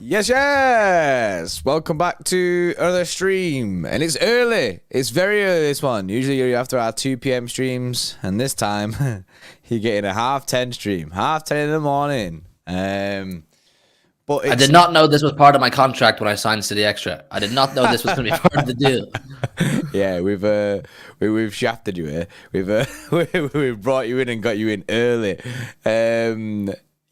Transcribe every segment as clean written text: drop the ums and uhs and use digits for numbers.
Yes. Welcome back to another stream. And it's early. It's very early, this one. Usually you're after our 2 p.m. streams. And this time, you're getting a 10:30 stream. 10:30 in the morning. But I did not know this was part of my contract when I signed City Xtra. I did not know this was going to be part of the deal. Yeah, we've shafted you here. We've brought you in and got you in early.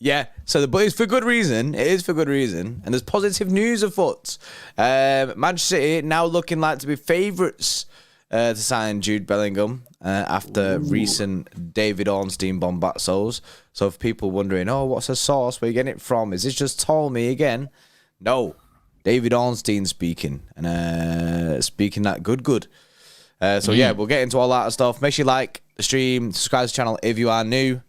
Yeah, but it's for good reason. It is for good reason. And there's positive news afoot. Manchester City now looking like to be favourites to sign Jude Bellingham after recent David Ornstein bombazos. So if people wondering, what's the source? Where you getting it from? Is this just told me again? No, David Ornstein speaking. And speaking that good. Yeah, we'll get into all that stuff. Make sure you like the stream, subscribe to the channel if you are new.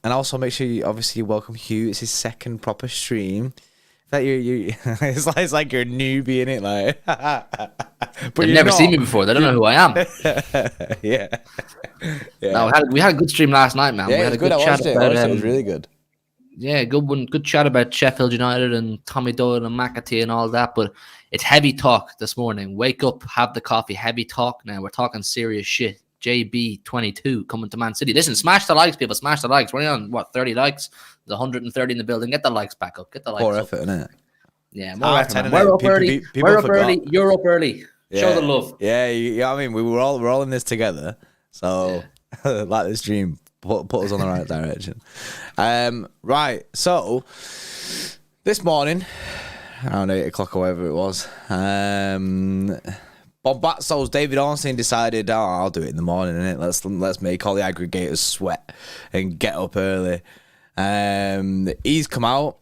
And also make sure you obviously welcome Hugh. It's his second proper stream. That it's like you're a newbie in it, like. But they've never seen me before. They don't know who I am. Yeah. No, we had a good stream last night, man. Yeah, we had a good chat about it. It was really good. Yeah, good one. Good chat about Sheffield United and Tommy Doyle and McAtee and all that. But it's heavy talk this morning. Wake up, have the coffee. Heavy talk now. We're talking serious shit. JB22 coming to Man City. Listen, smash the likes, people. Smash the likes. We're on 30 likes. There's 130 in the building. Get the likes back up. Get the likes. More up. effort, innit? Yeah, more effort. We're up early. We're up early. You're up early. Yeah. Show the love. Yeah, I mean, we're all in this together. So, like this dream, put us on the right direction. Right. So, this morning, around 8 o'clock or whatever it was, Bombazzo's David Ornstein decided, I'll do it in the morning, innit? Let's make all the aggregators sweat and get up early. He's come out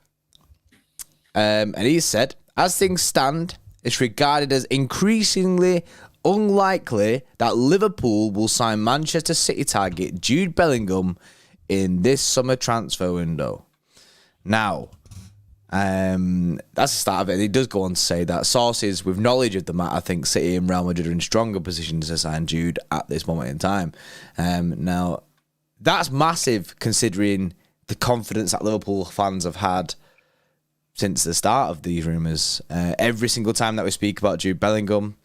and he's said, as things stand, it's regarded as increasingly unlikely that Liverpool will sign Manchester City target Jude Bellingham in this summer transfer window. Now, that's the start of it. He does go on to say that sources with knowledge of the matter think City and Real Madrid are in stronger positions to sign Jude at this moment in time. Now, that's massive considering the confidence that Liverpool fans have had since the start of these rumours. Every single time that we speak about Jude Bellingham,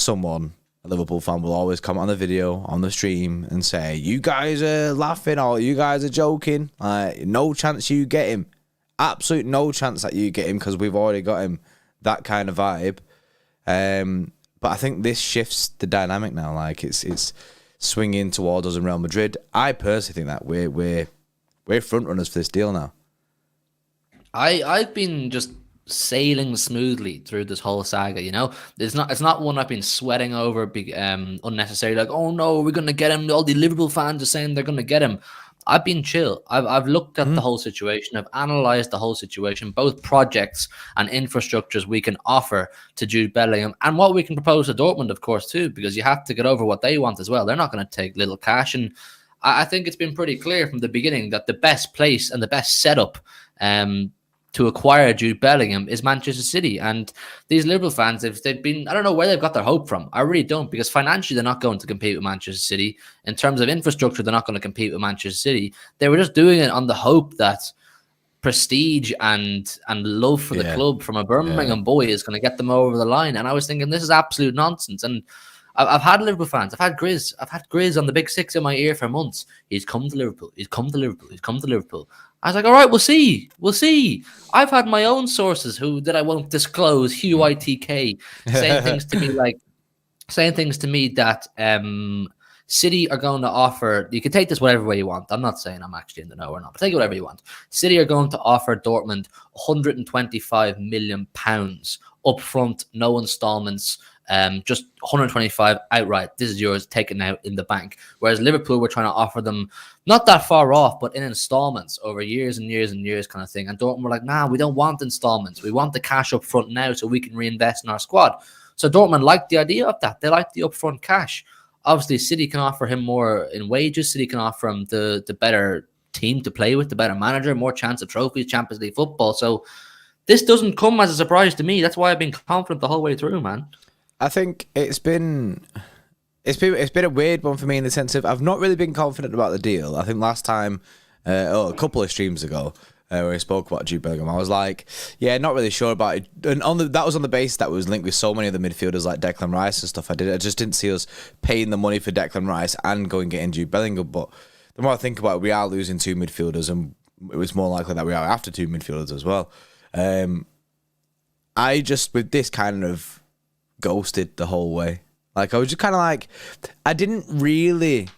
a Liverpool fan, will always comment on the video, on the stream, and say, you guys are laughing or you guys are joking. No chance you get him. Absolute no chance that you get him because we've already got him. That kind of vibe. But I think this shifts the dynamic now. Like it's swinging towards us in Real Madrid. I personally think that we're front runners for this deal now. I've been just sailing smoothly through this whole saga. You know, it's not one I've been sweating over unnecessarily. Like, oh no, we're gonna get him. All the Liverpool fans are saying they're gonna get him. I've been chill. I've looked at the whole situation. I've analysed the whole situation, both projects and infrastructures we can offer to Jude Bellingham and what we can propose to Dortmund, of course, too, because you have to get over what they want as well. They're not going to take little cash. And I think it's been pretty clear from the beginning that the best place and the best setup to acquire Jude Bellingham is Manchester City. And these Liverpool fans, they've been, I don't know where they've got their hope from. I really don't, because financially they're not going to compete with Manchester City. In terms of infrastructure, they're not going to compete with Manchester City. They were just doing it on the hope that prestige and love for the club from a Birmingham boy is going to get them over the line. And I was thinking, this is absolute nonsense. And I've had Liverpool fans. I've had Grizz on the Big Six in my ear for months. He's come to Liverpool. He's come to Liverpool. He's come to Liverpool. I was like, all right, we'll see. We'll see. I've had my own sources that I won't disclose, HUITK, saying things to me that City are going to offer, you can take this whatever way you want. I'm not saying I'm actually in the know or not, but take it whatever you want. City are going to offer Dortmund £125 million up front, no installments, just 125 outright. This is yours, take it now in the bank. Whereas Liverpool were trying to offer them not that far off, but in installments over years and years and years kind of thing. And Dortmund were like, nah, we don't want installments. We want the cash up front now so we can reinvest in our squad. So Dortmund liked the idea of that. They liked the upfront cash. Obviously, City can offer him more in wages. City can offer him the better team to play with, the better manager, more chance of trophies, Champions League football. So this doesn't come as a surprise to me. That's why I've been confident the whole way through, man. I think it's been a weird one for me in the sense of I've not really been confident about the deal. I think last time, a couple of streams ago, where we spoke about Jude Bellingham. I was like, yeah, not really sure about it. And that was on the base that was linked with so many of the midfielders like Declan Rice and stuff. I just didn't see us paying the money for Declan Rice and going getting Jude Bellingham. But the more I think about it, we are losing 2 midfielders, and it was more likely that we are after 2 midfielders as well. I just, with this, kind of ghosted the whole way. Like, I was just kind of like, I didn't really...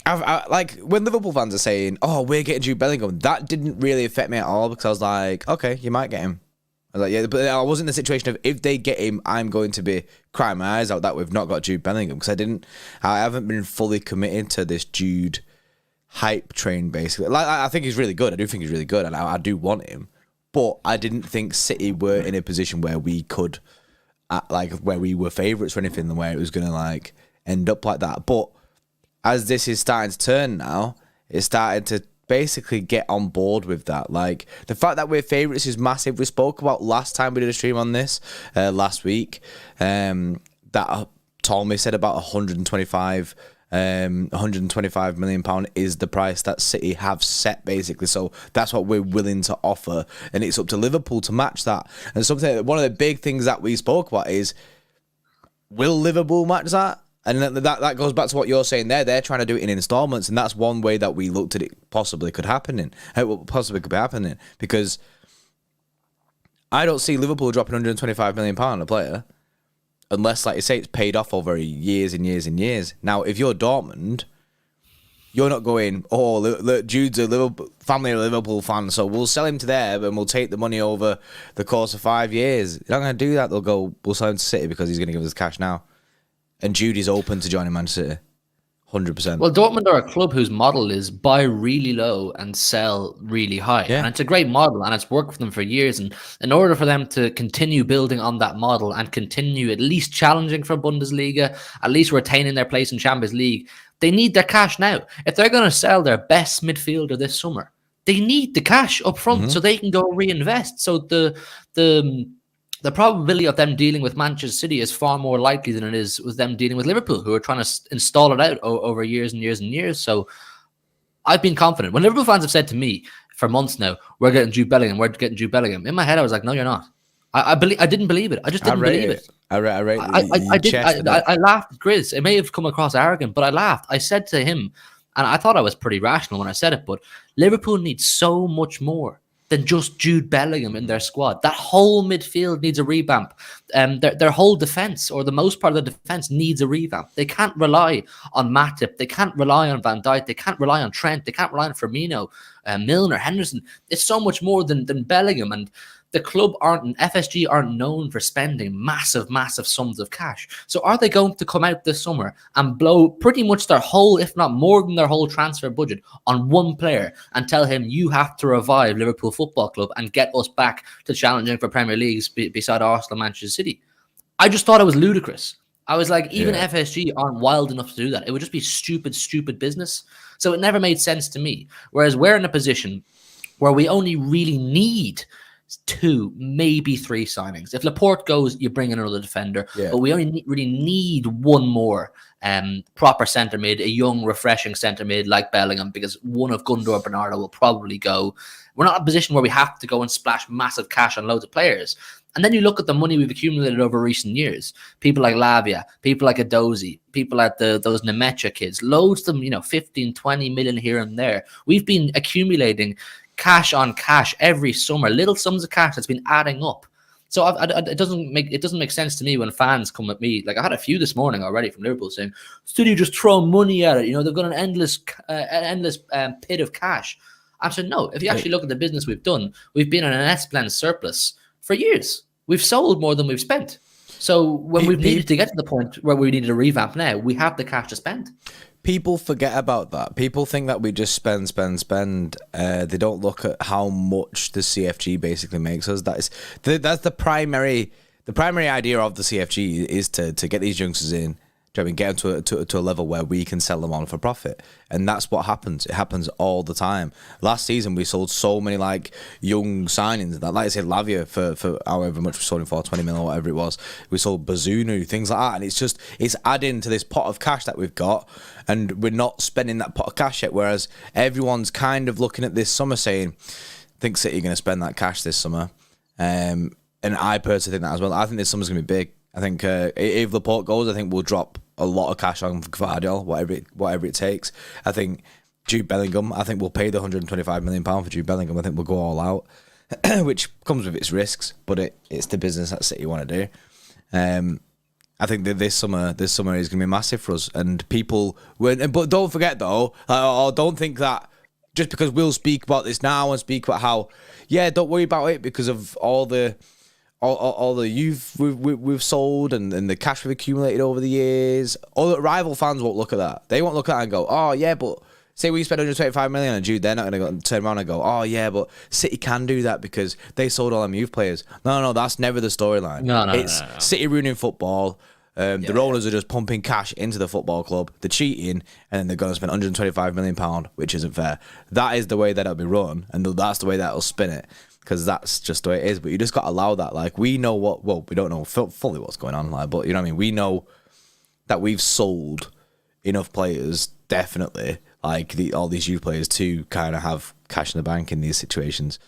like, when Liverpool fans are saying, oh, we're getting Jude Bellingham, that didn't really affect me at all, because I was like, okay, you might get him. I was like, yeah, but I wasn't in the situation of, if they get him, I'm going to be crying my eyes out that we've not got Jude Bellingham, because I haven't been fully committed to this Jude hype train, basically. Like, I think he's really good. I do think he's really good, and I do want him. But I didn't think City were in a position where we could, where we were favourites or anything, where it was going to, like, end up like that. But as this is starting to turn now, it's starting to basically get on board with that. Like, the fact that we're favourites is massive. We spoke about last time we did a stream on this, last week, that Tommy said about 125 £125 million is the price that City have set, basically. So that's what we're willing to offer, and it's up to Liverpool to match that. And one of the big things that we spoke about is, will Liverpool match that? And that goes back to what you're saying there. They're trying to do it in installments, and that's one way that we looked at it possibly could be happening, because I don't see Liverpool dropping £125 million on a player unless, like you say, it's paid off over years and years and years. Now, if you're Dortmund, you're not going, oh, look, Jude's a Liverpool fan, so we'll sell him to there and we'll take the money over the course of 5 years. They're not going to do that. They'll go, we'll sell him to City because he's going to give us cash now. And Jude is open to joining Manchester City. 100%. Well, Dortmund are a club whose model is buy really low and sell really high. Yeah. And it's a great model, and it's worked for them for years. And in order for them to continue building on that model and continue at least challenging for Bundesliga, at least retaining their place in Champions League, they need their cash now. If they're going to sell their best midfielder this summer, they need the cash up front so they can go reinvest. So the probability of them dealing with Manchester City is far more likely than it is with them dealing with Liverpool, who are trying to install it out over years and years and years. So I've been confident. When Liverpool fans have said to me for months now, we're getting Jude Bellingham, in my head I was like, no, you're not. I didn't believe it. I just didn't believe it. I laughed at Grizz. It may have come across arrogant, but I laughed. I said to him, and I thought I was pretty rational when I said it, but Liverpool needs so much more than just Jude Bellingham in their squad. That whole midfield needs a revamp. Their whole defence, or the most part of the defence, needs a revamp. They can't rely on Matip. They can't rely on Van Dijk. They can't rely on Trent. They can't rely on Firmino, Milner, Henderson. It's so much more than Bellingham. And the club FSG aren't known for spending massive, massive sums of cash. So are they going to come out this summer and blow pretty much their whole, if not more than their whole transfer budget on one player and tell him, you have to revive Liverpool Football Club and get us back to challenging for Premier Leagues beside Arsenal and Manchester City? I just thought it was ludicrous. I was like, even FSG aren't wild enough to do that. It would just be stupid business. So it never made sense to me. Whereas we're in a position where we only really need 2, maybe 3 signings. If Laporte goes, you bring in another defender. But we only really need one more proper centre mid, a young, refreshing centre mid like Bellingham, because one of Gundogan Bernardo will probably go. We're not in a position where we have to go and splash massive cash on loads of players. And then you look at the money we've accumulated over recent years. People like Lavia, people like Edozie, people like those Nemecha kids, loads of them, 15, 20 million here and there. We've been accumulating cash on cash every summer, little sums of cash that's been adding up. So it doesn't make sense to me when fans come at me. Like, I had a few this morning already from Liverpool saying, City just throw money at it. They've got an endless pit of cash. I said, no. If you actually look at the business we've done, we've been in an S-Plan surplus for years. We've sold more than we've spent. So when we've needed to get to the point where we needed a revamp now, we have the cash to spend. People forget about that. People think that we just spend. They don't look at how much the CFG basically makes us. That's the primary idea of the CFG is to get these youngsters in, get them to a level where we can sell them on for profit. And that's what happens. It happens all the time. Last season, we sold so many young signings that, like I said, Lavia for however much we sold him for, 20 mil or whatever it was. We sold Bazunu, things like that. And it's adding to this pot of cash that we've got. And we're not spending that pot of cash yet. Whereas everyone's kind of looking at this summer saying, think City are going to spend that cash this summer. And I personally think that as well. I think this summer's going to be big. I think if Laporte goes, I think we'll drop a lot of cash on Gvardiol, whatever it takes. I think Jude Bellingham, I think we'll pay the £125 million for Jude Bellingham. I think we'll go all out, which comes with its risks, but it's the business that City want to do. I think that this summer is going to be massive for us, and people. But don't forget though, or don't think that just because we'll speak about this now and speak about how, don't worry about it because of all the youth we've sold and the cash we've accumulated over the years. All the rival fans won't look at that. They won't look at that and go, oh yeah, but say we spend 125 million on Jude, they're not going to turn around and go, oh yeah, but City can do that because they sold all them youth players. No, that's never the storyline. No. City ruining football. The owners are just pumping cash into the football club. They're cheating, and then they're going to spend £125 million, which isn't fair. That is the way that it'll be run, and that's the way that it'll spin it, because that's just the way it is. But you just got to allow that. Like, we know we don't know fully what's going on, like, but you know what I mean? We know that we've sold enough players, definitely, like all these youth players, to kind of have cash in the bank in these situations.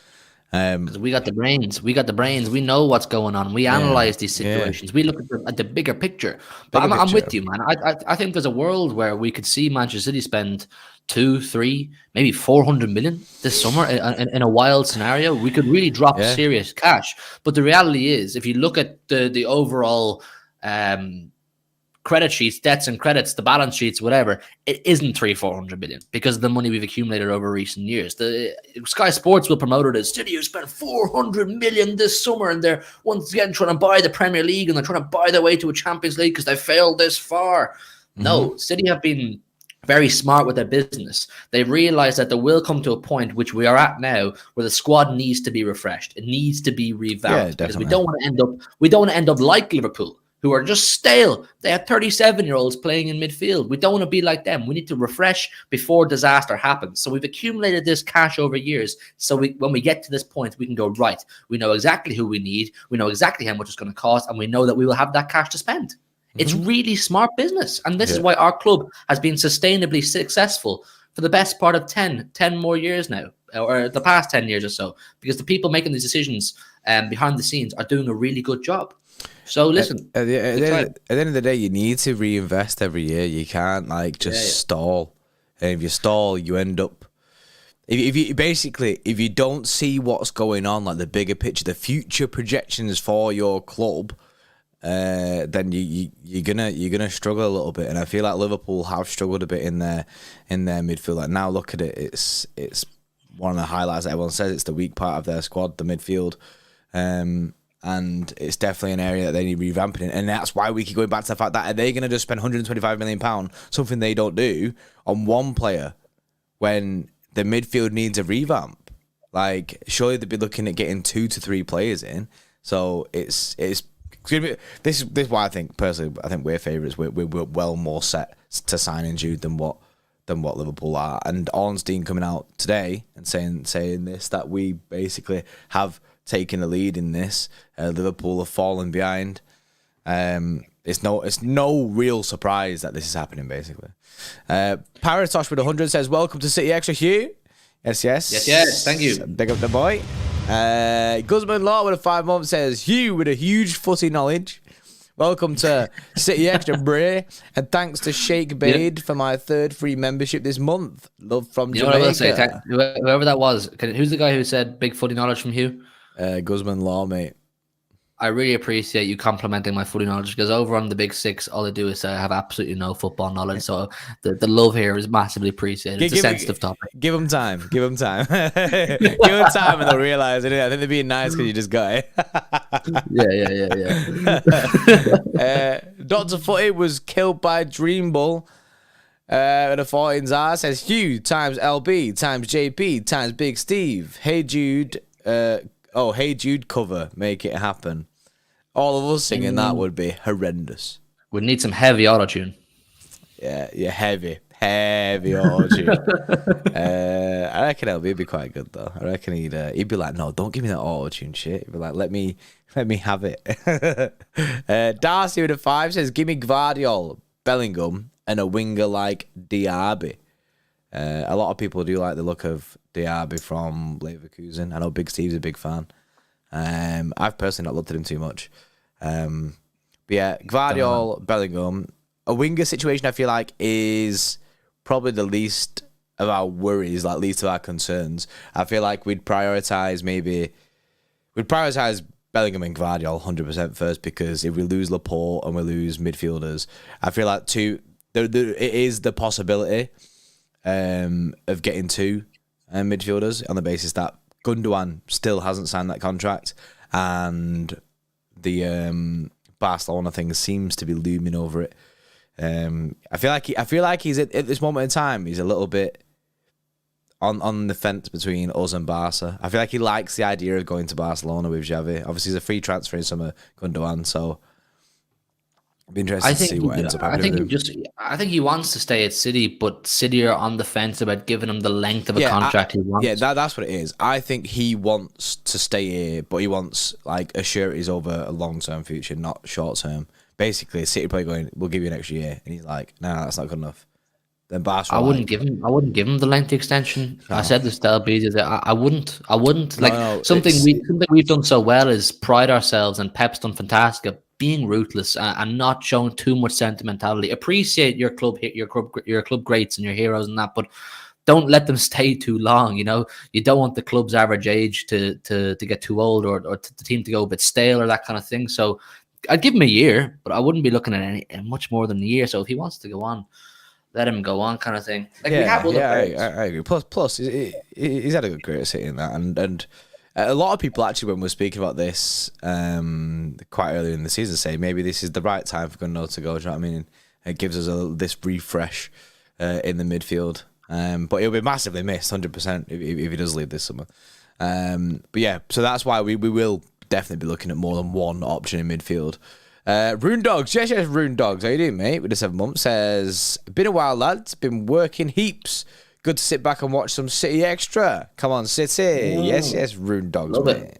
We got the brains. We know what's going on. We analyze these situations. We look at the bigger picture. But I'm with you, man. I think there's a world where we could see Manchester City spend 2, 3, maybe 400 million this summer in a wild scenario. We could really drop serious cash. But the reality is, if you look at the overall credit sheets, debts and credits, the balance sheets, whatever, it isn't 300-400 million because of the money we've accumulated over recent years. The Sky Sports will promote it as City have spent 400 million this summer, and they're once again trying to buy the Premier League, and they're trying to buy their way to a Champions League because they failed this far. No, City have been very smart with their business. They've realized that there will come to a point, which we are at now, where the squad needs to be refreshed. It needs to be revamped because we don't want to end up like Liverpool, who are just stale. They had 37-year-olds playing in midfield. We don't want to be like them. We need to refresh before disaster happens. So we've accumulated this cash over years. So when we get to this point, we can go, right, we know exactly who we need. We know exactly how much it's going to cost. And we know that we will have that cash to spend. It's really smart business. And this is why our club has been sustainably successful for the best part of 10 more years now, or the past 10 years or so, because the people making these decisions behind the scenes are doing a really good job. So listen, at the end of the day, you need to reinvest every year. You can't stall. And if you stall, you end up. If you don't see what's going on, like the bigger picture, the future projections for your club, then you're gonna struggle a little bit. And I feel like Liverpool have struggled a bit in their midfield. Like now, look at it. It's one of the highlights that everyone says. It's the weak part of their squad, the midfield. And it's definitely an area that they need revamping in. And that's why we keep going back to the fact that are they going to just spend £125 million, something they don't do, on one player when the midfield needs a revamp? Like, surely they'd be looking at getting 2 to 3 players in. So it's this is why I think, personally, I think we're favourites. We're well more set to sign in Jude than what Liverpool are. And Ornstein coming out today and saying this, that we basically have taking the lead in this. Liverpool have fallen behind. It's no real surprise that this is happening, basically. Paratosh with 100 says, welcome to City Extra, Hugh. Yes, thank you. Big up the boy. Guzman Law with a 5 month says, Hugh with a huge footy knowledge. Welcome to City Extra, Bray. And thanks to Sheikh Bade for my 3rd free membership this month. Love from Jamaica. What I will say, whoever that was, who's the guy who said big footy knowledge from Hugh? Guzman Law, mate. I really appreciate you complimenting my footy knowledge, because over on the Big Six, all I do is say I have absolutely no football knowledge. So the love here is massively appreciated. It's a sensitive topic. Give them time. Give them time. Give them time and they'll realise it. I think they're being nice because you just got it. Yeah. Dr. Footy was killed by Dream Bull. And the 14's R says Hugh times LB times JP times Big Steve. Hey Jude. Hey Jude cover. Make it happen. All of us singing that would be horrendous. We'd need some heavy auto-tune. Yeah, heavy auto-tune. I reckon LB would be quite good though. I reckon he'd be like, no, don't give me that auto-tune shit. He'd be like, let me have it. Darcy with a 5 says, give me Gvardiol, Bellingham, and a winger like Diaby. A lot of people do like the look of Diaby from Leverkusen. I know Big Steve's a big fan. I've personally not looked at him too much. But yeah, Gvardiol, Bellingham. A winger situation I feel like is probably the least of our worries, like least of our concerns. I feel like we'd prioritise Bellingham and Gvardiol 100% first, because if we lose Laporte and we lose midfielders, I feel like it is the possibility of getting two midfielders on the basis that Gundogan still hasn't signed that contract, and the Barcelona thing seems to be looming over it. I feel like he's at this moment in time, he's a little bit on the fence between us and Barca. I feel like he likes the idea of going to Barcelona with Xavi. Obviously, he's a free transfer in summer, Gundogan, so it'd be interesting to see what ends up happening. I think he wants to stay at City, but City are on the fence about giving him the length of a contract he wants. Yeah, that's what it is. I think he wants to stay here, but he wants like assurances over a long-term future, not short-term. Basically, City probably going, "We'll give you an extra year," and he's like, "No, that's not good enough." Then Barca, I wouldn't give him the length extension. No. I said this to Albedia that I wouldn't. Something we've done so well is pride ourselves, and Pep's done fantastic at being ruthless and not showing too much sentimentality. Appreciate your club greats and your heroes and that, but don't let them stay too long. You know, you don't want the club's average age to get too old or the team to go a bit stale or that kind of thing. So I'd give him a year, but I wouldn't be looking at much more than a year. So if he wants to go on, let him go on, kind of thing. Like, we have other players. I agree. Plus, he's had a good career City in that, and a lot of people actually, when we're speaking about this quite early in the season, say maybe this is the right time for Gundogan to go. Do you know what I mean? It gives us this refresh in the midfield, but he'll be massively missed, 100% if he does leave this summer. But yeah, so that's why we will definitely be looking at more than one option in midfield. Rune Dogs, yes, Rune Dogs. How you doing, mate? With the 7 months, says, been a while, lads. Been working heaps. Good to sit back and watch some City Extra. Come on, City. Oh. Yes, Rune Dogs, love mate.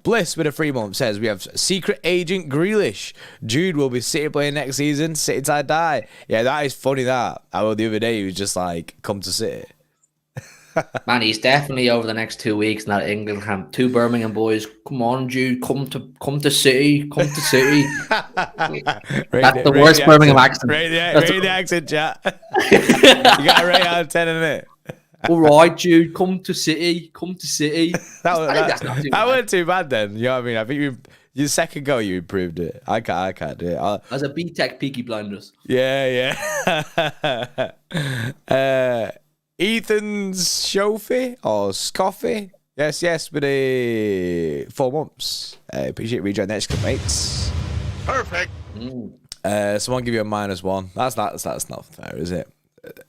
Bliss with a 3 month says, we have secret agent Grealish. Jude will be City playing next season. City tie die. Yeah, that is funny. That the other day he was just like, come to City. Man, he's definitely over the next 2 weeks now at Bellingham. 2 Birmingham boys. Come on, Jude. Come to City. Come to City. That's the worst Birmingham accent. Rate the accent, chat. You got a rate out of 10 in it. All right, Jude. Come to City. Come to City. That wasn't too bad then. You know what I mean? I think your second go, you improved it. I can't do it. As a B-Tech Peaky Blinders. Yeah. Ethan's Shofi or Scoffy. Yes, with a 4 months. Appreciate rejoining the Xtra Club, mates. Perfect. Someone give you a -1. That's not fair, is it?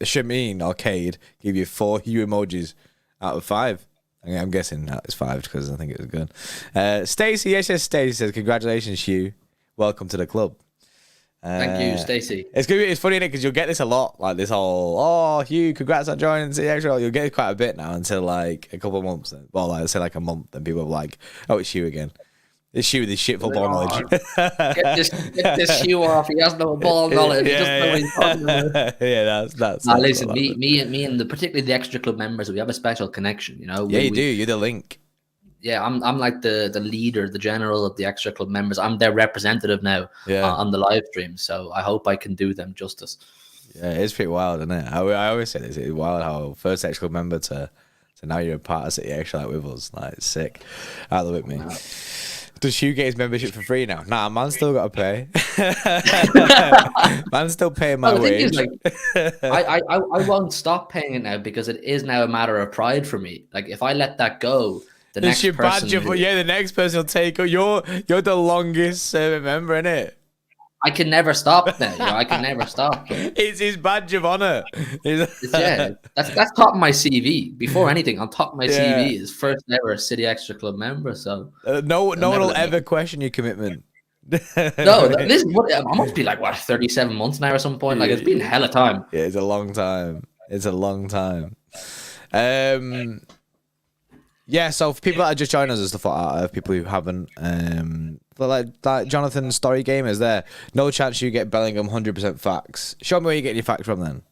Shameen Arcade give you 4 Hue emojis out of 5. I'm guessing that is 5 because I think it was good. Stacey, yes, Stacey says, congratulations, Hugh. Welcome to the club. Thank you, Stacey. It's funny, because you'll get this a lot, like this whole, Hugh, congrats on joining City Extra. You'll get it quite a bit now until like a couple of months. Well, like say like a month, and people are like, oh, it's Hugh again. It's Hugh with his shit football knowledge. Get this Hugh off. He has no ball knowledge. He doesn't know what he's talking about. Yeah, that's listen, me and particularly the Extra Club members, we have a special connection. You know. Yeah, you do. You're the link. Yeah, I'm like the leader, the general of the Extra Club members. I'm their representative now on the live stream, so I hope I can do them justice. Yeah, it's pretty wild, isn't it? I always say this, it's wild how first Extra Club member to now you're a part of City Extra like with us. Like, it's sick. I love it, me. Wow. Does Hugh get his membership for free now? Nah, man's still got to pay. Man's still paying my wage. Is, I won't stop paying it now because it is now a matter of pride for me. Like, if I let that go, the next person will take it. You're the longest serving member, innit? I can never stop now. I can never stop. It's his badge of honor. That's top of my CV. Before anything, on top of my CV is first ever City Extra Club member. So no one will ever question your commitment. No, this is what I must be like. What 37 months now or some point? Like it's been hella time. Yeah, it's a long time. Yeah, so for people that are just joining us and stuff like that, people who haven't, but like Jonathan's story game is there. No chance you get Bellingham 100% facts. Show me where you're getting your facts from then.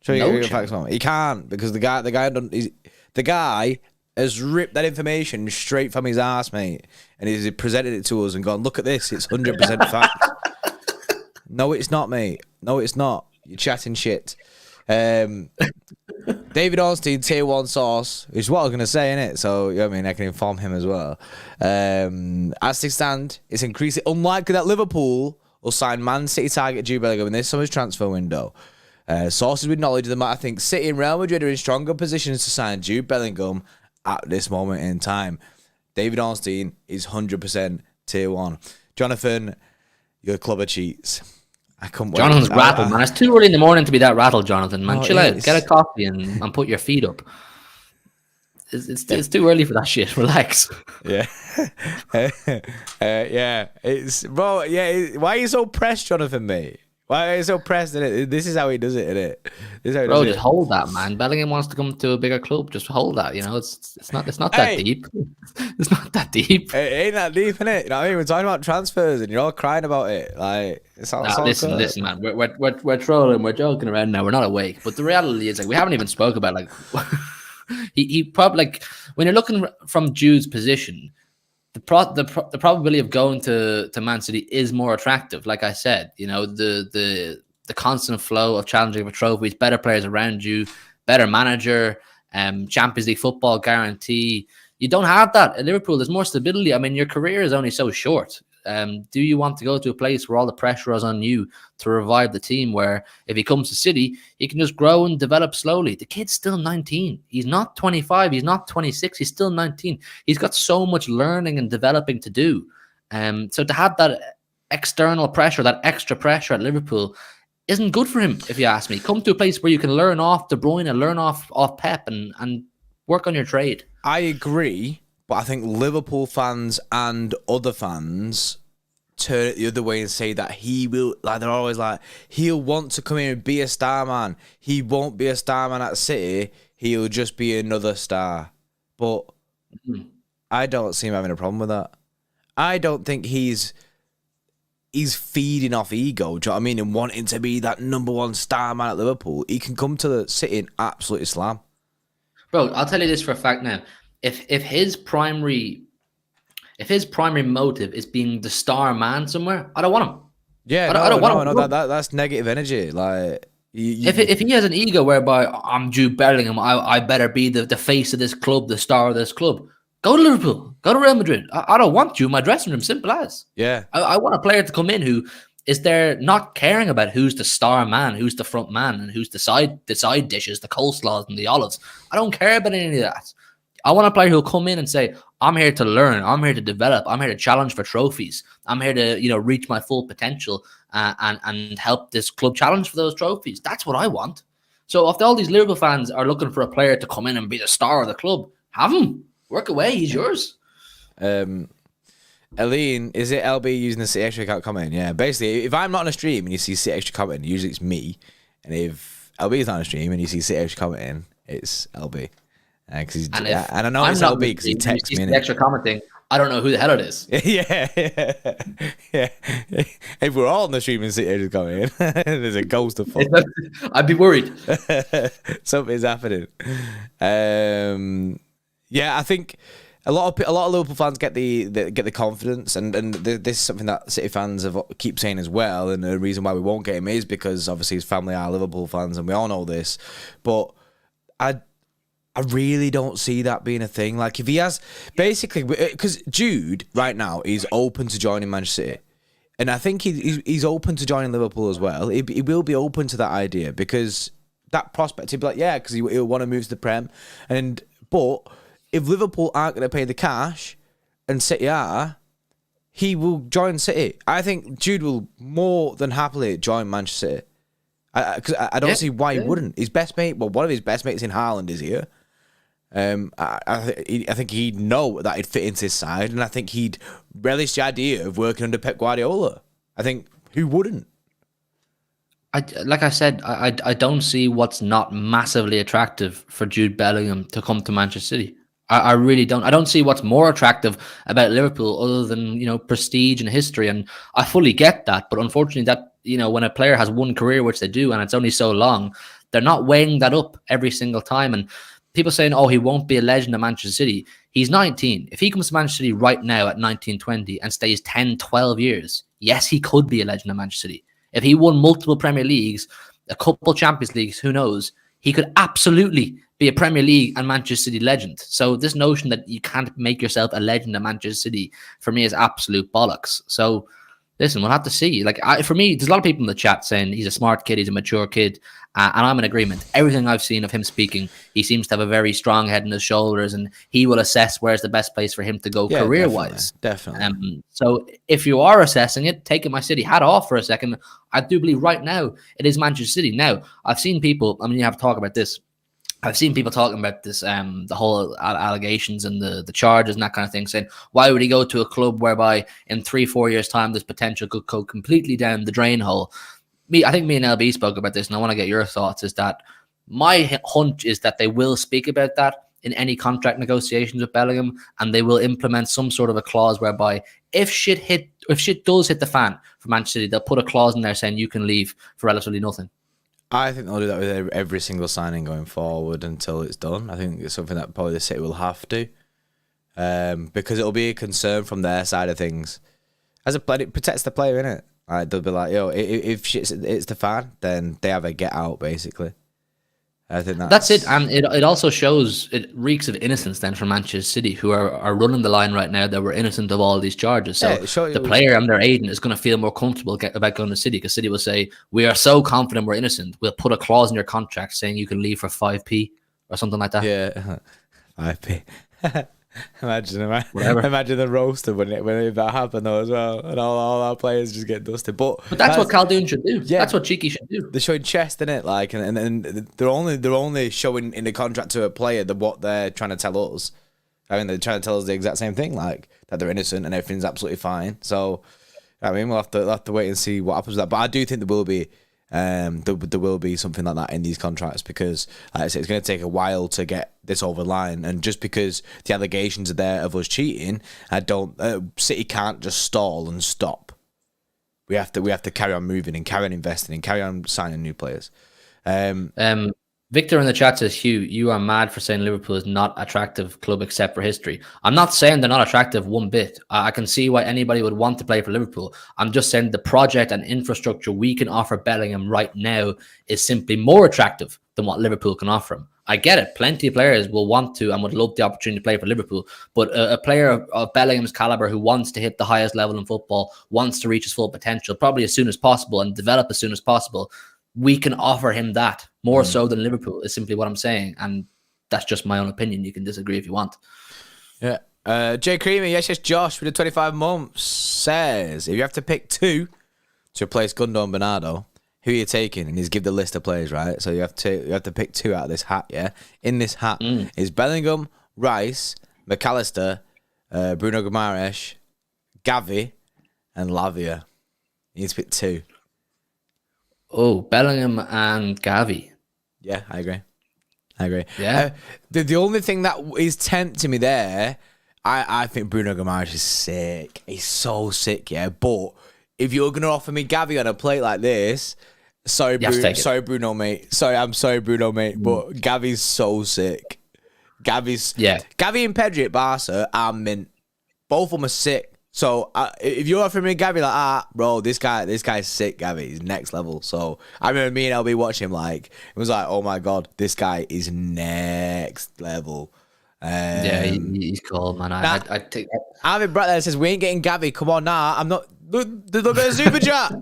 Show you No the chance. facts, man. He can't because the guy has ripped that information straight from his ass, mate, and he's presented it to us and gone, look at this, it's 100% fact. No, it's not, mate. No, it's not. You're chatting shit. David Ornstein, tier 1 source, is what I was going to say, innit? So, you know what I mean, I can inform him as well. As things stand, it's increasingly unlikely that Liverpool will sign Man City target Jude Bellingham in this summer's transfer window. Sources with knowledge of the matter think City and Real Madrid are in stronger positions to sign Jude Bellingham at this moment in time. David Ornstein is 100% tier 1. Jonathan, your club of cheats. I couldn't wait. Jonathan's rattled, man. It's too early in the morning to be that rattled, Jonathan, man. Oh, Chill out. Get a coffee and put your feet up. It's too early for that shit. Relax. Yeah. Yeah. It's, bro, yeah. Why are you so pressed, Jonathan, mate? Why are you so pressed in it? This is how he does it, innit? This is how he Bro, does just it. hold that, man. Bellingham wants to come to a bigger club. Just hold that. You know, it's not that deep. It's not that deep. It ain't that deep, innit? You know what I mean? We're talking about transfers and you're all crying about it. Like, it's all Listen, man. We're trolling. We're joking around now. We're not awake. But the reality is, like, we haven't even spoke about like he probably, like, when you're looking from Jude's position, the probability of going to Man City is more attractive. Like I said, you know, the constant flow of challenging for trophies, better players around you, better manager, Champions League football guarantee. You don't have that at Liverpool. There's more stability. I mean, your career is only so short. Do you want to go to a place where all the pressure is on you to revive the team, where if he comes to City, he can just grow and develop slowly? The kid's still 19. He's not 25. He's not 26. He's still 19. He's got so much learning and developing to do. So to have that external pressure, that extra pressure at Liverpool, isn't good for him, if you ask me. Come to a place where you can learn off De Bruyne and learn off Pep and work on your trade. I agree, but I think Liverpool fans and other fans turn it the other way and say that he will, like, they're always like, he'll want to come in and be a star man. He won't be a star man at City. He'll just be another star. But I don't see him having a problem with that. I don't think he's feeding off ego, do you know what I mean, and wanting to be that number one star man at Liverpool. He can come to the City and absolutely slam. Bro, I'll tell you this for a fact now. If his primary motive is being the star man somewhere, I don't want him. Yeah, I don't want him. That's negative energy. Like, if he has an ego whereby I'm Jude Bellingham, I better be the face of this club, the star of this club. Go to Liverpool. Go to Real Madrid. I don't want you in my dressing room. Simple as. Yeah. I want a player to come in who is there not caring about who's the star man, who's the front man, and who's the side dishes, the coleslaws and the olives. I don't care about any of that. I want a player who'll come in and say, I'm here to learn. I'm here to develop. I'm here to challenge for trophies. I'm here to, reach my full potential and help this club challenge for those trophies. That's what I want. So if all these Liverpool fans are looking for a player to come in and be the star of the club, have him. Work away. He's yours. Aline, is it LB using the City Extra account commenting? Yeah, basically, if I'm not on a stream and you see City Extra commenting, usually it's me. And if LB is not on a stream and you see City Extra commenting, it's LB. And I know it's LB because he texts me. Extra commenting, I don't know who the hell it is. Yeah. If we're all on the stream and City Extra commenting, there's a ghost of fun. I'd be worried. Something's happening. Yeah, I think a lot of Liverpool fans get the confidence, and this is something that City fans keep saying as well. And the reason why we won't get him is because obviously his family are Liverpool fans, and we all know this. But I really don't see that being a thing. Like, if he has, basically, because Jude right now is open to joining Manchester City, and I think he's open to joining Liverpool as well. He will be open to that idea because that prospect, he'd be like, yeah, because he'll want to move to the Prem, but if Liverpool aren't going to pay the cash and City are, he will join City. I think Jude will more than happily join Manchester City. Because I don't see why he wouldn't. His best mate, well, one of his best mates in Haaland is here. I think he'd know that he'd fit into his side, and I think he'd relish the idea of working under Pep Guardiola. I think, who wouldn't? Like I said, I don't see what's not massively attractive for Jude Bellingham to come to Manchester City. I really don't. I don't see what's more attractive about Liverpool other than, prestige and history. And I fully get that. But unfortunately, that, when a player has one career, which they do, and it's only so long, they're not weighing that up every single time. And people saying, oh, he won't be a legend at Manchester City. He's 19. If he comes to Manchester City right now at 19, 20 and stays 10, 12 years, yes, he could be a legend at Manchester City. If he won multiple Premier Leagues, a couple Champions Leagues, who knows? He could absolutely be a Premier League and Manchester City legend. So this notion that you can't make yourself a legend at Manchester City, for me, is absolute bollocks. So listen, we'll have to see. For me, there's a lot of people in the chat saying he's a smart kid, he's a mature kid, and I'm in agreement. Everything I've seen of him speaking, he seems to have a very strong head on his shoulders, and he will assess where's the best place for him to go career-wise. Definitely. So if you are assessing it, taking my City hat off for a second, I do believe right now it is Manchester City. Now, I've seen people, you have to talk about this. I've seen people talking about this, the whole allegations and the charges and that kind of thing, saying, why would he go to a club whereby in 3-4 years' time this potential could go completely down the drain hole? I think me and LB spoke about this, and I want to get your thoughts, is that my hunch is that they will speak about that in any contract negotiations with Bellingham, and they will implement some sort of a clause whereby if shit does hit the fan for Manchester City, they'll put a clause in there saying you can leave for relatively nothing. I think they'll do that with every single signing going forward until it's done. I think it's something that probably the City will have to, because it'll be a concern from their side of things. As a player, it protects the player, innit? Like, they'll be like, yo, if shit's it's the fan, then they have a get out, basically. I think that's it, and it also shows, it reeks of innocence then from Manchester City, who are running the line right now that we're innocent of all these charges. So the player and their agent is going to feel more comfortable about going to City, because City will say, we are so confident we're innocent, we'll put a clause in your contract saying you can leave for 5p or something like that. Yeah, 5p. Imagine the roaster when that happened though as well, and all our players just get dusted. But that's what Caldoon should do. Yeah, that's what Cheeky should do. They're showing chest in it, like, and they're only showing in the contract to a player what they're trying to tell us. I mean, they're trying to tell us the exact same thing, like that they're innocent and everything's absolutely fine. So, I mean, we'll have to wait and see what happens with that. But I do think there will be. There will be something like that in these contracts, because, like I said, it's going to take a while to get this over the line. And just because the allegations are there of us cheating, City can't just stall and stop. We have to carry on moving and carry on investing and carry on signing new players. Victor in the chat says, Hugh, you are mad for saying Liverpool is not attractive club except for history. I'm not saying they're not attractive one bit. I can see why anybody would want to play for Liverpool. I'm just saying the project and infrastructure we can offer Bellingham right now is simply more attractive than what Liverpool can offer him. I get it. Plenty of players will want to and would love the opportunity to play for Liverpool. But a player of Bellingham's caliber who wants to hit the highest level in football, wants to reach his full potential, probably as soon as possible and develop as soon as possible, we can offer him that more so than Liverpool, is simply what I'm saying. And that's just my own opinion. You can disagree if you want. Yeah. Jay Creamer, yes, Josh, with the 25 months, says, if you have to pick two to replace Gundo and Bernardo, who are you taking? And he's give the list of players, right? So you have to pick two out of this hat, yeah? In this hat is Bellingham, Rice, McAllister, Bruno Guimaraes, Gavi, and Lavia. You need to pick two. Oh, Bellingham and Gavi. Yeah, I agree. Yeah. The only thing that is tempting me there, I think Bruno Guimaraes is sick. He's so sick, yeah. But if you're going to offer me Gavi on a plate like this, sorry, Bruno, mate. I'm sorry, Bruno, mate. But Gavi's so sick. Gavi and Pedri at Barca are mint. Both of them are sick. So if you're offering me Gavi, like, bro, this guy's sick, Gavi. He's next level. So I remember me and LB watching him, like, it was like, oh my God, this guy is next level. Yeah, he's cold, man. I take that. I have a brother that says, we ain't getting Gavi. Come on, I'm not. Look at the super chat.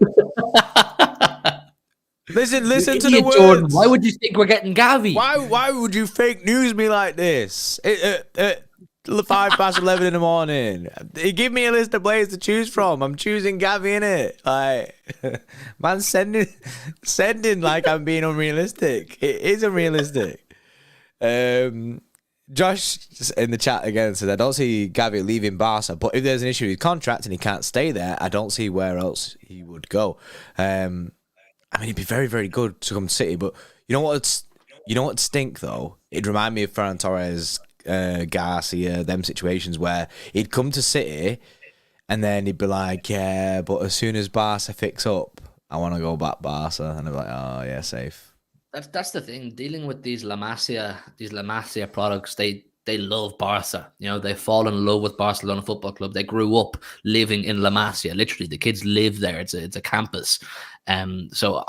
Listen to the words. Jordan, why would you think we're getting Gavi? Why would you fake news me like this? 11:05 in the morning. They give me a list of players to choose from. I'm choosing Gavi, innit? Like, man, sending like I'm being unrealistic. It is unrealistic. Josh in the chat again says, I don't see Gavi leaving Barca, but if there's an issue with his contract and he can't stay there, I don't see where else he would go. I mean, it'd be very, very good to come to City, but you know what? You know what stink though? It'd remind me of Ferran Torres Garcia, them situations where he'd come to City and then he'd be like, yeah, but as soon as Barca fix up, I want to go back Barca. And I'd be like, oh, yeah, safe. That's the thing. Dealing with these La Masia products, they love Barca. You know, they fall in love with Barcelona Football Club. They grew up living in La Masia. Literally, the kids live there. It's a campus. So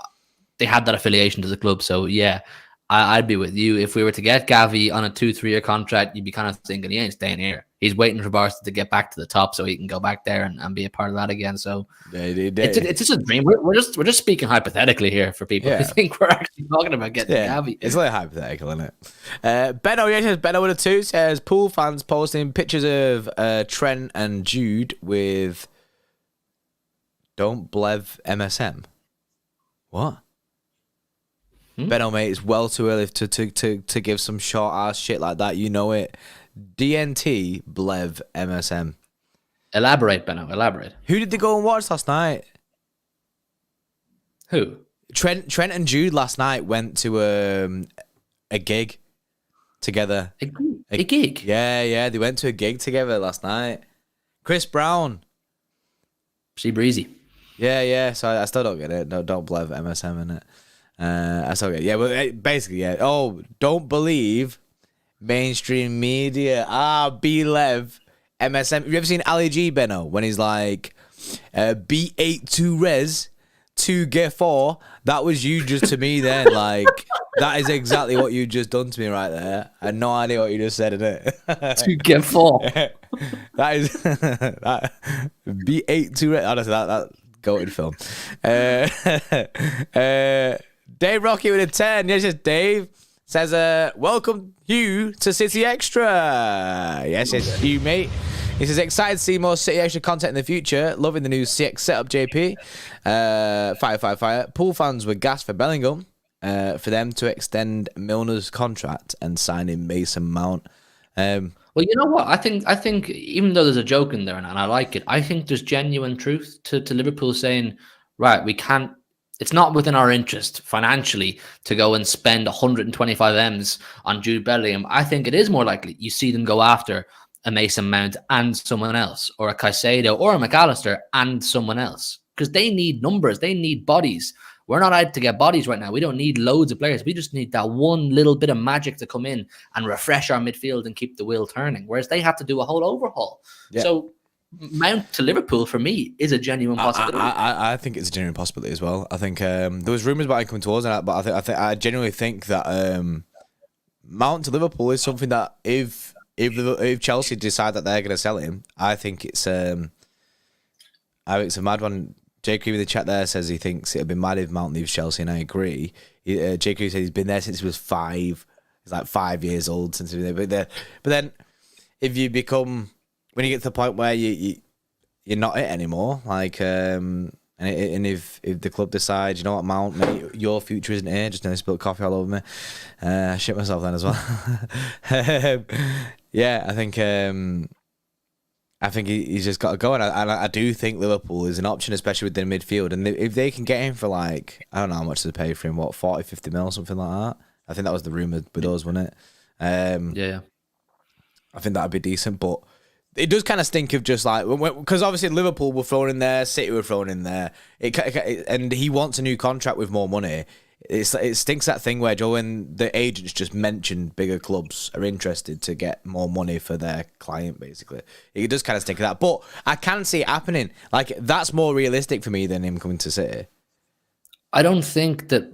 they had that affiliation to the club. So yeah, I'd be with you. If we were to get Gavi on a 2-3 year contract, you'd be kind of thinking he ain't staying here. He's waiting for Barca to get back to the top so he can go back there and be a part of that again. So it's just a dream. We're just speaking hypothetically here for people who think we're actually talking about getting Gavi. It's like hypothetical, isn't it? Benno, says Benno with a 2 says pool fans posting pictures of Trent and Jude with "Don't Blev MSM." What? Benno, mate, it's well too early to give some short ass shit like that. You know it. DNT Blev MSM. Elaborate, Benno. Elaborate. Who did they go and watch last night? Who? Trent and Jude last night went to a gig together. A gig? Yeah. They went to a gig together last night. Chris Brown. Sea Breezy. Yeah. So I still don't get it. No, don't Blev MSM in it. I still get it. Yeah, but basically, yeah. Oh, don't believe mainstream media. Blev MSM. Have you ever seen Ali G, Benno, when he's like, B82 res, 2 get 4? That was you just to me then. Like, that is exactly what you just done to me right there. I had no idea what you just said in it. 2 get 4. That is B82 res. Honestly, that goated film. Dave Rocky with a 10. Yes, it's Dave. Says, welcome you to City Extra. Yes, it's you, mate. He says, excited to see more City Extra content in the future. Loving the new CX setup, JP. Fire. Pool fans were gassed for Bellingham for them to extend Milner's contract and sign in Mason Mount. Well, you know what? I think even though there's a joke in there and I like it, I think there's genuine truth to Liverpool saying, right, we can't. It's not within our interest financially to go and spend 125 M's on Jude Bellingham. I think it is more likely you see them go after a Mason Mount and someone else, or a Caicedo or a McAllister and someone else, because they need numbers. They need bodies. We're not out to get bodies right now. We don't need loads of players. We just need that one little bit of magic to come in and refresh our midfield and keep the wheel turning, whereas they have to do a whole overhaul. Yeah. So Mount to Liverpool for me is a genuine possibility. I think it's a genuine possibility as well. I think there was rumours about him coming towards that, but I genuinely think that Mount to Liverpool is something that if Chelsea decide that they're going to sell him, I think it's a mad one. Jake in the chat there says he thinks it'd be mad if Mount leaves Chelsea, and I agree. Jake said he's been there since he was 5. He's like 5 years old since he was there. But then if you become, when you get to the point where you're not it anymore, like and if the club decides, you know what, Mount, mate, your future isn't here, just spilled coffee all over me. I shit myself then as well. Yeah, I think he's just got to go, and I do think Liverpool is an option, especially with their midfield. And if they can get him for, like, I don't know how much they pay for him, what, 40, 50 mil, something like that. I think that was the rumour with us, wasn't it? Yeah. I think that'd be decent, but it does kind of stink of just like, because obviously Liverpool were thrown in there, City were thrown in there, and he wants a new contract with more money. It stinks that thing where when the agents just mention bigger clubs are interested to get more money for their client, basically. It does kind of stink of that. But I can see it happening. Like, that's more realistic for me than him coming to City. I don't think that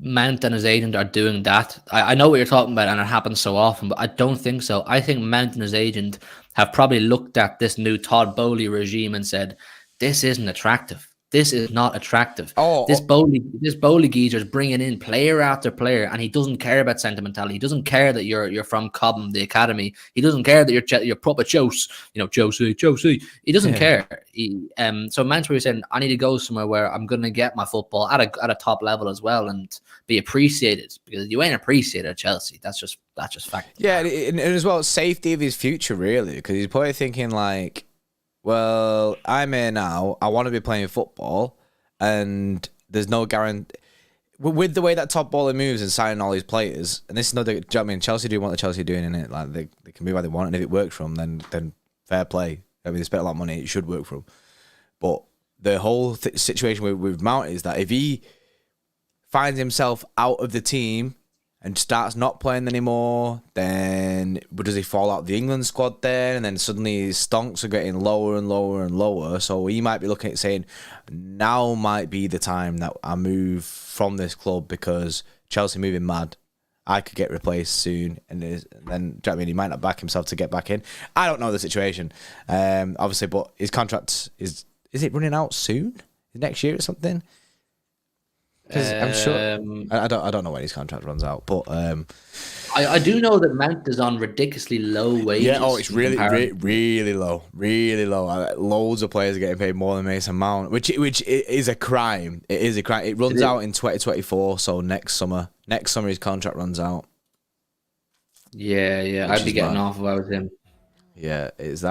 Mount and his agent are doing that. I know what you're talking about, and it happens so often, but I don't think so. I think Mount and his agent have probably looked at this new Todd Bowley regime and said, this isn't attractive. This is not attractive. This Bowley geezer is bringing in player after player, and he doesn't care about sentimentality. He doesn't care that you're from Cobham, the academy. He doesn't care that you're proper Chelsea. Chelsea. He doesn't care. So Mount's where you're saying, I need to go somewhere where I'm going to get my football at a top level as well and be appreciated, because you ain't appreciated at Chelsea. That's just fact. Yeah, and as well, safety of his future, really, because he's probably thinking like, well, I'm here now. I want to be playing football, and there's no guarantee. with the way that Todd Bowley moves and signing all these players, and this is not the. Do you know what I mean? Chelsea do what the Chelsea are doing in it. Like they can move how they want, and if it works for them, then fair play. I mean, they spent a lot of money; it should work for them. But the whole situation with Mount is that if he finds himself out of the team and starts not playing anymore, then does he fall out of the England squad then? And then suddenly his stonks are getting lower and lower and lower. So he might be looking at saying, now might be the time that I move from this club because Chelsea moving mad. I could get replaced soon. And then, do you know what I mean? He might not back himself to get back in. I don't know the situation, obviously, but his contract is it running out soon? Next year or something? Because I'm sure I don't know when his contract runs out, but I do know that Mount is on ridiculously low wages. Yeah, it's really low, really low. Loads of players are getting paid more than Mason Mount, which is a crime. It is a crime. It runs out in 2024, so next summer his contract runs out. Yeah, I'd be getting off if I was him. Yeah, it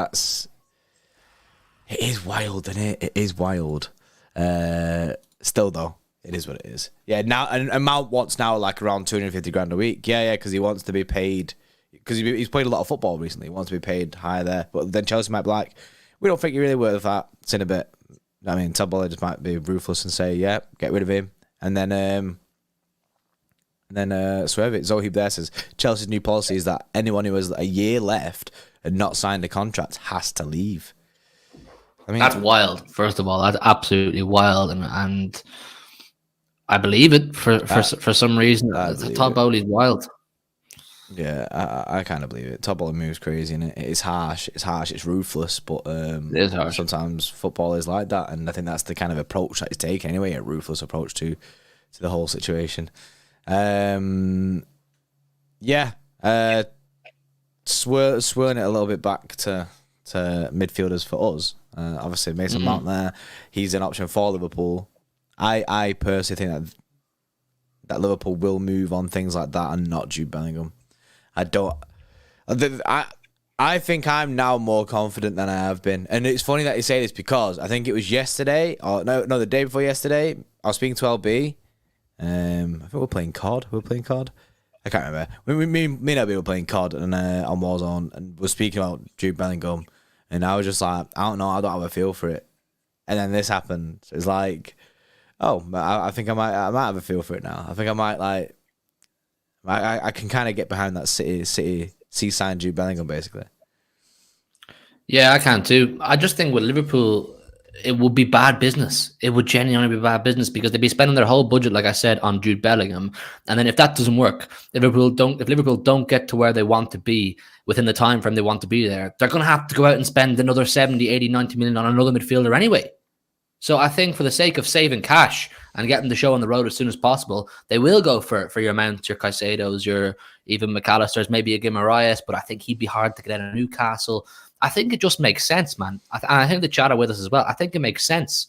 is wild, isn't it? It is wild. Still though. It is what it is. Yeah, now and Mount wants now like around 250 grand a week. Yeah, because he wants to be paid because he's played a lot of football recently. He wants to be paid higher there. But then Chelsea might be like, we don't think you're really worth that. It's in a bit. I mean, Todd Bowley just might be ruthless and say, yeah, get rid of him, and then swerve it. Zohib there says Chelsea's new policy is that anyone who has a year left and not signed a contract has to leave. I mean, that's wild. First of all, that's absolutely wild, and I believe it for some reason. Todd Bowley's wild. Yeah, I kind of believe it. Todd Bowley moves crazy, and it's harsh. It's ruthless, but it is harsh. Sometimes football is like that, and I think that's the kind of approach that he's taking anyway. A ruthless approach to the whole situation. Swirling it a little bit back to midfielders for us. Obviously, Mason Mount there. He's an option for Liverpool. I personally think that Liverpool will move on things like that and not Jude Bellingham. I think I'm now more confident than I have been. And it's funny that you say this because I think it was yesterday, or no, the day before yesterday, I was speaking to LB. I think we were playing COD. I can't remember. Me and LB were playing COD and on Warzone and we're speaking about Jude Bellingham. And I was just like, I don't know, I don't have a feel for it. And then this happened. So it's like, oh, I think I might have a feel for it now. I think I might like, I can kind of get behind that City sign Jude Bellingham basically. Yeah, I can too. I just think with Liverpool, it would be bad business. It would genuinely be bad business because they'd be spending their whole budget, like I said, on Jude Bellingham. And then if that doesn't work, if Liverpool don't get to where they want to be within the time frame they want to be there, they're going to have to go out and spend another 70, 80, 90 million on another midfielder anyway. So I think for the sake of saving cash and getting the show on the road as soon as possible, they will go for your Mounts, your Caicedos, your even McAllisters, maybe a Guimaraes, but I think he'd be hard to get out of Newcastle. I think it just makes sense, man. I think the chat are with us as well. I think it makes sense.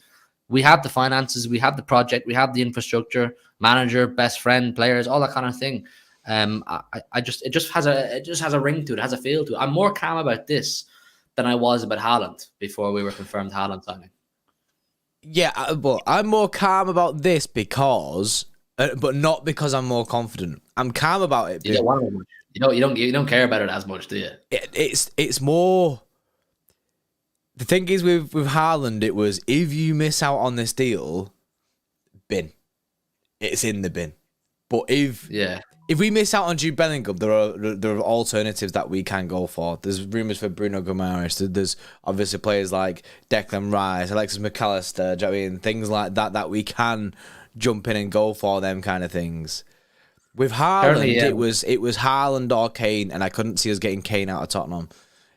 We have the finances, we have the project, we have the infrastructure, manager, best friend, players, all that kind of thing. It just has a ring to it, it has a feel to it. I'm more calm about this than I was about Haaland before we were confirmed Haaland signing. Yeah, but I'm more calm about this because, but not because I'm more confident. I'm calm about it. You don't want it much. You don't care about it as much, do you? It's more. The thing is with Haaland, it was if you miss out on this deal, bin. It's in the bin. But if we miss out on Jude Bellingham, there are alternatives that we can go for. There's rumours for Bruno Guimaraes. There's obviously players like Declan Rice, Alexis McAllister, do you know what I mean? Things like that we can jump in and go for them kind of things. With Haaland, it was Haaland or Kane, and I couldn't see us getting Kane out of Tottenham.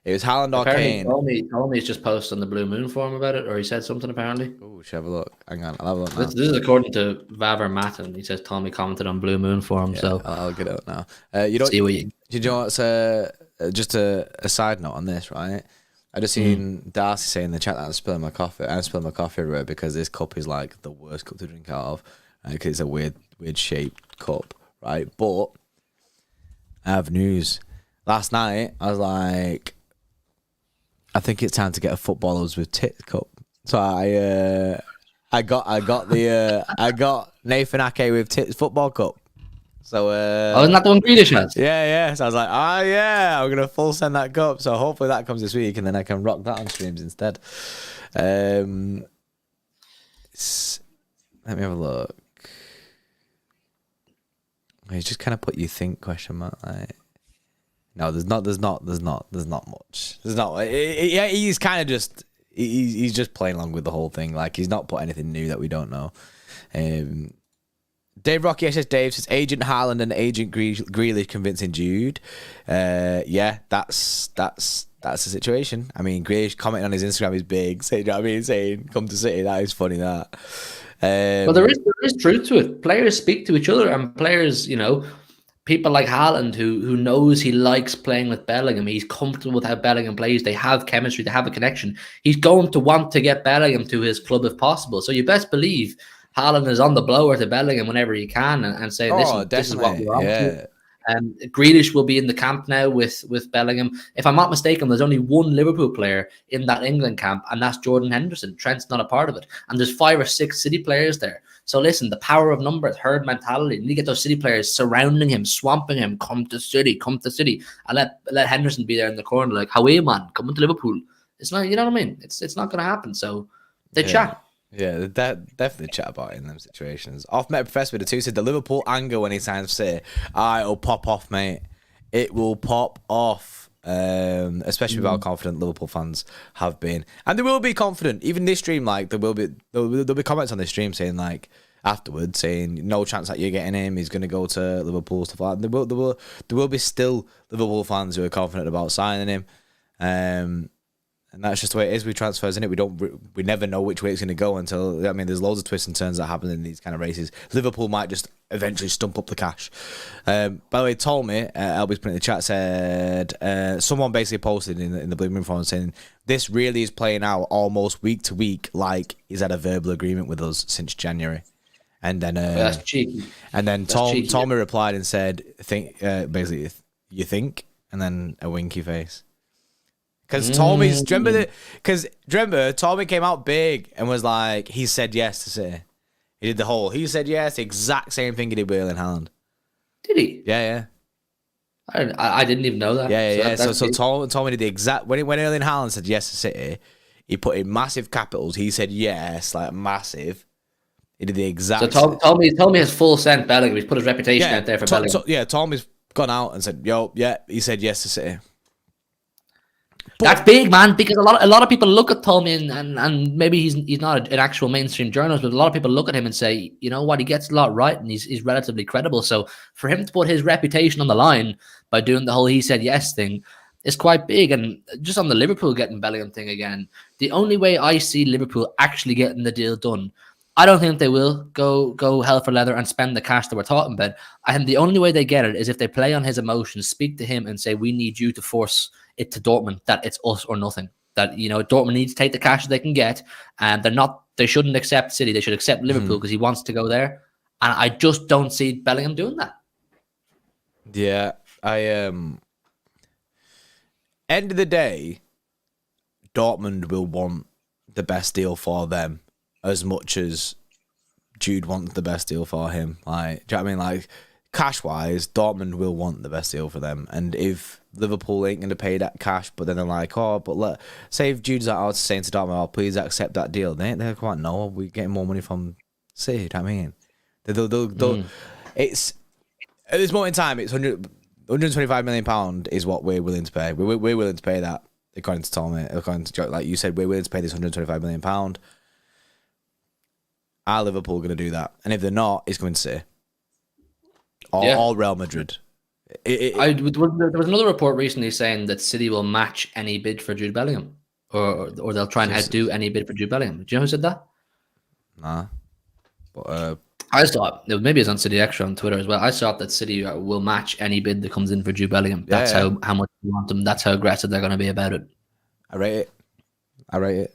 It was Haaland or Kane. Tolmy's just posted on the Blue Moon forum about it, or he said something apparently. Oh, should have a look. Hang on, I'll have a look now. This is according to Vaver Matten. He says Tolmy commented on Blue Moon forum, so I'll get it out now. You know what's just a side note on this, right? I just seen Darcy saying in the chat that I'm spilling my coffee. I'm spilling my coffee everywhere because this cup is like the worst cup to drink out of because it's a weird shaped cup, right? But I have news. Last night I was like, I think it's time to get a footballers with tits cup. So I I got Nathan Ake with Tits Football Cup. So Oh, isn't that the one Grealish has? yeah. So I was like, I'm gonna full send that cup. So hopefully that comes this week, and then I can rock that on streams instead. Let me have a look. He's just kind of put you think question mark. Like, no, there's not much. There's not. Yeah, he's kind of just he's just playing along with the whole thing. Like he's not put anything new that we don't know. Dave Rocky SS Dave says Agent Haaland and Agent Grealish convincing Jude. Yeah, that's the situation. I mean, Grealish commenting on his Instagram is big. Saying, you know what I mean? Saying come to City. That is funny. That. Well, there is truth to it. Players speak to each other, and players, people like Haaland, who knows he likes playing with Bellingham. He's comfortable with how Bellingham plays. They have chemistry. They have a connection. He's going to want to get Bellingham to his club if possible. So you best believe Haaland is on the blower to Bellingham whenever he can and say, listen, this is what we're on to. Grealish will be in the camp now with Bellingham. If I'm not mistaken, there's only one Liverpool player in that England camp, and that's Jordan Henderson. Trent's not a part of it. And there's 5 or 6 City players there. So listen, the power of numbers, herd mentality. You need to get those City players surrounding him, swamping him. Come to City. And let Henderson be there in the corner like, how are you, man? Coming to Liverpool. It's not, you know what I mean? It's not going to happen. So they chat. Yeah, they definitely chat about it in them situations. Off Met Professor with the 2 said the Liverpool anger when he signs for City, it'll pop off, mate. It will pop off, especially with how confident Liverpool fans have been, and they will be confident. Even this stream, like there'll be comments on this stream saying like afterwards saying no chance that you're getting him. He's going to go to Liverpool, stuff like that. There will be still Liverpool fans who are confident about signing him. And that's just the way it is with transfers, isn't it? We never know which way it's going to go until, I mean, there's loads of twists and turns that happen in these kind of races. Liverpool might just eventually stump up the cash. By the way, told me, Albie's put in the chat, said, someone basically posted in the Blue Moon forum saying, this really is playing out almost week to week like he's had a verbal agreement with us since January. And then, that's cheeky. And then Tommy replied and said, basically, you think? And then a winky face. Because Tommy came out big and was like, he said yes to City. He said yes, the exact same thing he did with Erling Haaland. Did he? Yeah. I didn't even know that. Yeah. So Tommy did the exact, when Erling Haaland said yes to City, he put in massive capitals. He said yes, like massive. He did the exact. So Tommy has full sent Bellingham. He's put his reputation out there for Bellingham. Tommy's gone out and said, he said yes to City. That's big, man, because a lot of people look at Tommy and maybe he's not an actual mainstream journalist, but a lot of people look at him and say, you know what, he gets a lot right and he's relatively credible. So for him to put his reputation on the line by doing the whole he said yes thing is quite big. And just on the Liverpool getting Bellingham thing again, the only way I see Liverpool actually getting the deal done, I don't think they will go hell for leather and spend the cash that we're talking about. I think the only way they get it is if they play on his emotions, speak to him and say, we need you to force it to Dortmund that it's us or nothing. That, Dortmund needs to take the cash they can get, and they shouldn't accept City. They should accept Liverpool because he wants to go there. And I just don't see Bellingham doing that. Yeah, end of the day, Dortmund will want the best deal for them as much as Jude wants the best deal for him. Like, do you know what I mean? Like, cash-wise, Dortmund will want the best deal for them. And if Liverpool ain't going to pay that cash, but then they're like, say if Jude's out saying to Dortmund, please accept that deal, they're quite, no, we're getting more money from City, do you know what I mean? It's, at this moment in time, it's £125 million is what we're willing to pay. We're willing to pay that, according to Tommy. According to Joe, like you said, we're willing to pay this £125 million. Are Liverpool going to do that? And if they're not, it's going to City. Or Real Madrid. There was another report recently saying that City will match any bid for Jude Bellingham, or they'll try and outdo any bid for Jude Bellingham. Do you know who said that? Nah. But I thought maybe it's on City Extra on Twitter as well. I thought that City will match any bid that comes in for Jude Bellingham. That's how much they want them. That's how aggressive they're going to be about it. I rate it.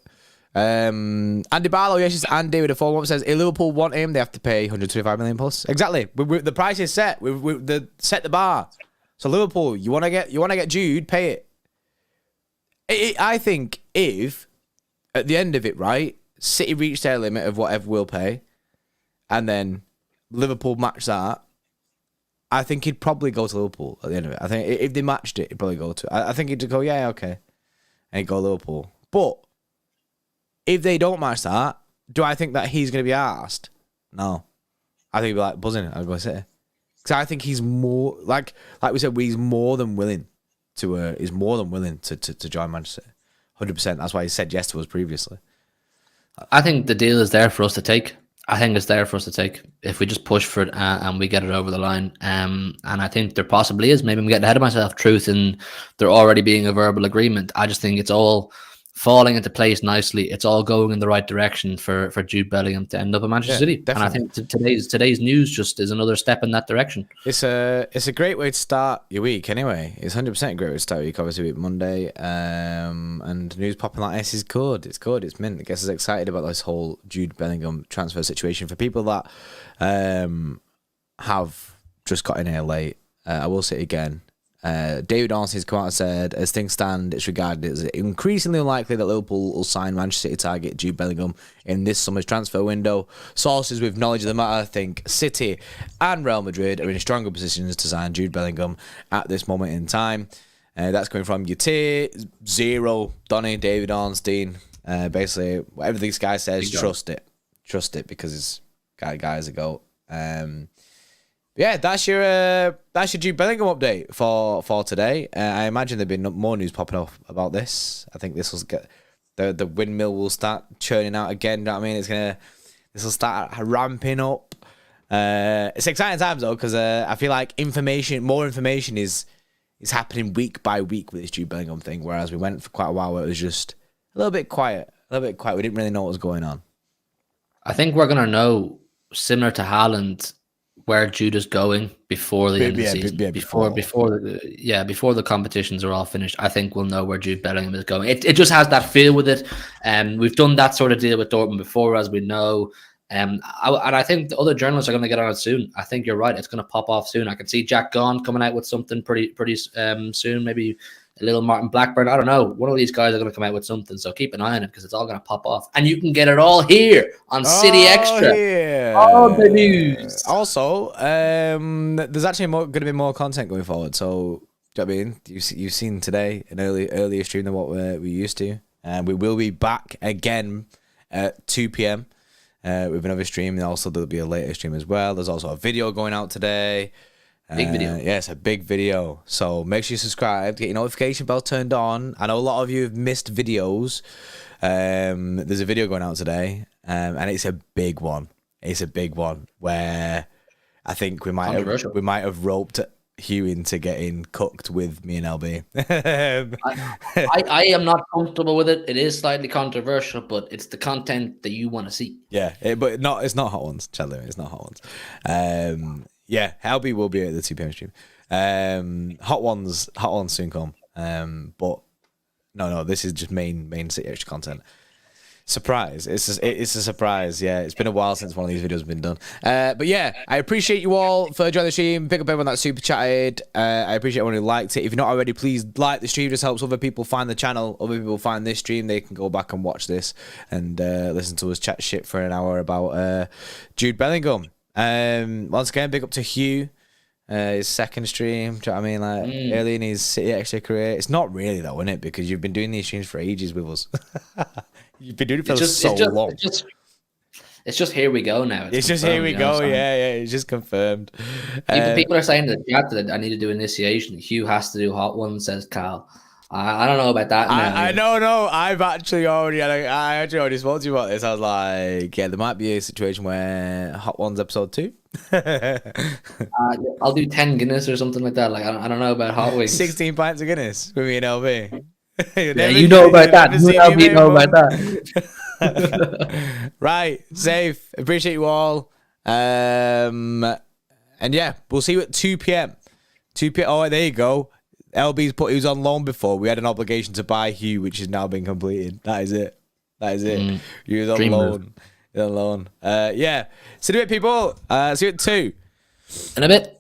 Andy Barlow, just Andy with a 4-1 says, if Liverpool want him, they have to pay 125 million plus. Exactly. The price is set. We set the bar. So Liverpool, you want to get Jude, pay it. I think if at the end of it, right, City reach their limit of whatever we'll pay, and then Liverpool match that, I think he'd probably go to Liverpool at the end of it. I think if they matched it, he'd probably go to. I think he'd go, yeah, okay, and he'd go Liverpool. But if they don't match that, do I think that he's going to be asked? No, I think he'd be like buzzing. I'll go City because I think he's more like we said, he's more than willing to. He's more than willing to join Manchester City. 100%. That's why he said yes to us previously. I think the deal is there for us to take. I think it's there for us to take if we just push for it and we get it over the line. And I think there possibly is. Maybe I'm getting ahead of myself. Truth in there already being a verbal agreement. I just think it's all falling into place nicely. It's all going in the right direction for Jude Bellingham to end up at Manchester City. Definitely. And I think today's news just is another step in that direction. It's a great way to start your week anyway. It's 100% a great way to start your week, obviously, with Monday. And news popping like this is good. It's good. It's mint. It gets us excited about this whole Jude Bellingham transfer situation. For people that have just got in here late, I will say it again. David Ornstein's come out and said, as things stand, it's regarded as increasingly unlikely that Liverpool will sign Manchester City target Jude Bellingham in this summer's transfer window. Sources with knowledge of the matter think City and Real Madrid are in stronger positions to sign Jude Bellingham at this moment in time. That's coming from UT, Zero, Donny, David Ornstein. Basically, whatever this guy says, trust it. Trust it because it's guys ago. Yeah, that's your Jude Bellingham update for today. I imagine there'll be more news popping up about this. I think this will get the windmill will start churning out again. You know what I mean? This will start ramping up. It's exciting times though because I feel like more information is happening week by week with this Jude Bellingham thing. Whereas we went for quite a while where it was just a little bit quiet. We didn't really know what was going on. I think we're gonna know, similar to Haaland, where Jude is going before the end of the season. Before the competitions are all finished, I think we'll know where Jude Bellingham is going. It just has that feel with it. We've done that sort of deal with Dortmund before, as we know. And I think the other journalists are going to get on it soon. I think you're right. It's going to pop off soon. I can see Jack Gone coming out with something pretty soon. Maybe a little Martin Blackburn. I don't know. One of these guys are going to come out with something. So keep an eye on it because it's all going to pop off. And you can get it all here on City Extra. Yeah. All the news. Also, there's actually going to be more content going forward. So, do you know what I mean? You've seen today an earlier stream than what we used to. And we will be back again at 2 p.m. With another stream. And also there'll be a later stream as well. There's also a video going out today. Big video. Yeah, it's a big video. So make sure you subscribe, get your notification bell turned on. I know a lot of you have missed videos. There's a video going out today, and it's a big one. It's a big one where I think we might have roped Hugh into getting cooked with me and LB. I am not comfortable with it. It is slightly controversial, but it's the content that you want to see. Yeah, but it's not hot ones, Chandler. It's not hot ones. Yeah, Albie will be at the 2 p.m. stream. Hot ones soon come. But no, this is just main City Extra content. Surprise! It's a surprise. Yeah, it's been a while since one of these videos have been done. But yeah, I appreciate you all for joining the stream. Pick up everyone that super chatted. I appreciate everyone who liked it. If you're not already, please like the stream. It just helps other people find the channel. Other people find this stream. They can go back and watch this and listen to us chat shit for an hour about Jude Bellingham. Once again, big up to Hugh. His second stream, do you know what I mean? Like early in his City Extra career. It's not really though, isn't it? Because you've been doing these streams for ages with us. You've been doing it for so long. It's just here we go now. It's just here we go. Yeah. It's just confirmed. People are saying that I need to do initiation. Hugh has to do hot ones, says Carl. I don't know about that. I know. I actually already spoke to you about this. I was like, yeah, there might be a situation where Hot Ones episode 2. I'll do 10 Guinness or something like that. Like I don't know about hot wings. 16 pints of Guinness with me and LB. Yeah, you know about that. You know about that. Right, safe. Appreciate you all. And yeah, we'll see you at 2 p.m. 2 p.m. Oh, there you go. LB's he was on loan before. We had an obligation to buy Hugh, which has now been completed. That is it. He was on loan. Yeah. See you in a bit, people. See you at 2. In a bit.